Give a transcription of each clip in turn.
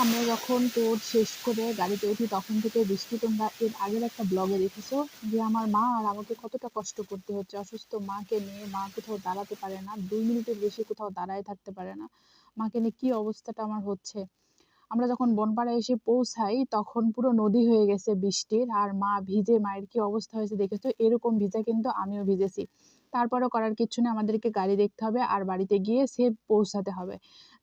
আমরা যখন ট্যুর শেষ করে গাড়িতে উঠি তখন থেকে বৃষ্টি, তোমরা এর আগের একটা ব্লগে দেখেছো যে আমার মা আর আমাকে কতটা কষ্ট করতে হচ্ছে। অসুস্থ মাকে নিয়ে, মা কোথাও দাঁড়াতে পারে না, 2 মিনিটের বেশি কোথাও দাঁড়ায় থাকতে পারে না। মাকে নিয়ে কি অবস্থাটা আমার হচ্ছে। আমরা যখন বনপাড়ায় এসে পৌঁছাই তখন পুরো নদী হয়ে গেছে বৃষ্টির, আর মা ভিজে, মায়ের কি অবস্থা হয়েছে দেখেছো। এরকম ভিজা কিন্তু আমিও ভিজেছি। তারপরেও করার কিচ্ছু নেই, আমাদেরকে গাড়ি দেখতে হবে আর বাড়িতে গিয়ে সেফ পৌঁছাতে হবে।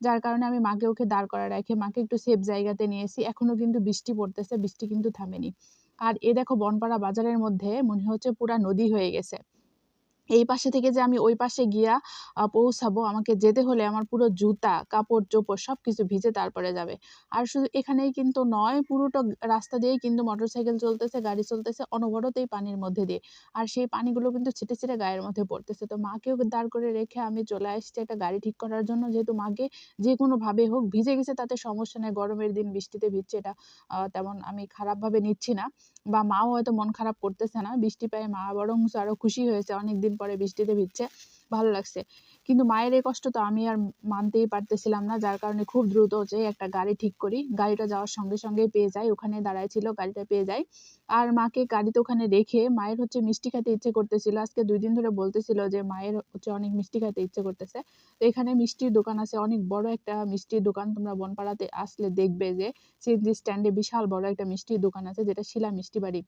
যার কারণে আমি মাকে ওকে দাঁড় করায় রেখে মাকে একটু সেফ জায়গাতে নিয়েছি। এখনো কিন্তু বৃষ্টি পড়তেছে, বৃষ্টি কিন্তু থামেনি। আর এ দেখো বনপাড়া বাজারের মধ্যে মনে হচ্ছে পুরা নদী হয়ে গেছে। এই পাশে থেকে যে আমি ওই পাশে গিয়া পৌঁছাবো, আমাকে যেতে হলে আমার পুরো জুতা, কাপড়-চোপড় সবকিছু ভিজে তারপরে যাবে। আর শুধু এখানেই কিন্তু নয়, পুরোটা রাস্তা দিয়েই কিন্তু মোটরসাইকেল চলতেছে, গাড়ি চলতেছে অনবরত এই পানির মধ্যে দিয়ে। আর সেই পানিগুলো কিন্তু ছিটে, ছিটে গায়ের মধ্যে পড়তেছে। তো মাকেও দাঁড় করে রেখে আমি চলে আসছি একটা গাড়ি ঠিক করার জন্য। যেহেতু মাকে যেকোনোভাবে হোক, ভিজে গেছে তাতে সমস্যা নাই। গরমের দিন বৃষ্টিতে ভিজছে, এটা তেমন আমি খারাপভাবে নিচ্ছি না। বা মাও হয়তো মন খারাপ করতেছে না। বৃষ্টি পেয়ে মা বরং আরো খুশি হয়েছে। অনেকদিন পরে বৃষ্টিতে ভিজছে, ভালো লাগছে। কিন্তু মায়ের এই কষ্ট তো আমি আর মানতেই পারতেছিলাম না। যার কারণে খুব দ্রুত যেয়ে একটা গাড়ি ঠিক করি। গাড়িটা যাওয়ার সঙ্গে সঙ্গেই পেয়ে যাই। ওখানে দাঁড়ায় ছিল, গাড়িটা পেয়ে যাই। আর মাকে গাড়িতে ওখানে রেখে মায়ের মিষ্টি খেতে ইচ্ছে করতেছিল। আজকে ২ দিন ধরে বলতেছিল যে মায়ের অনেক মিষ্টি খেতে ইচ্ছে করতেছে। তো এখানে মিষ্টির দোকান আছে, অনেক বড় একটা মিষ্টির দোকান। তোমরা বনপাড়াতে আসলে দেখবে যে সিএনজি স্ট্যান্ডে বিশাল বড় একটা মিষ্টির দোকান আছে, যেটা শিলা মিষ্টি বাড়ি।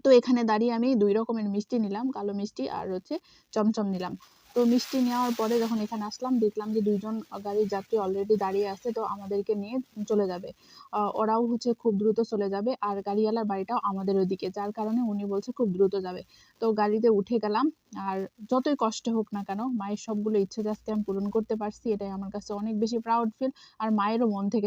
তো এখানে দাঁড়িয়ে আমি ২ রকমের মিষ্টি নিলাম, কালো মিষ্টি আর চমচম নিলাম। তো মিষ্টি নেওয়ার পরে যখন এখানে আসলাম দেখলাম যে ২ জন গাড়ির যাত্রী অলরেডি দাঁড়িয়ে আছে। তো আমাদেরকে নিয়ে চলে যাবে। ওরাও খুব দ্রুত চলে যাবে। আর গাড়িওয়ালার বাড়িটাও আমাদের ওইদিকে। যার কারণে উনি বলছে খুব দ্রুত যাবে। তো গাড়িতে উঠে গেলাম। আর যতই কষ্ট হোক না কেন, মায়ের সবগুলো ইচ্ছে আজকে আমি পূরণ করতে পারছি। এটাই আমার কাছে অনেক বেশি প্রাউড ফিল। আর মায়েরও মন থেকে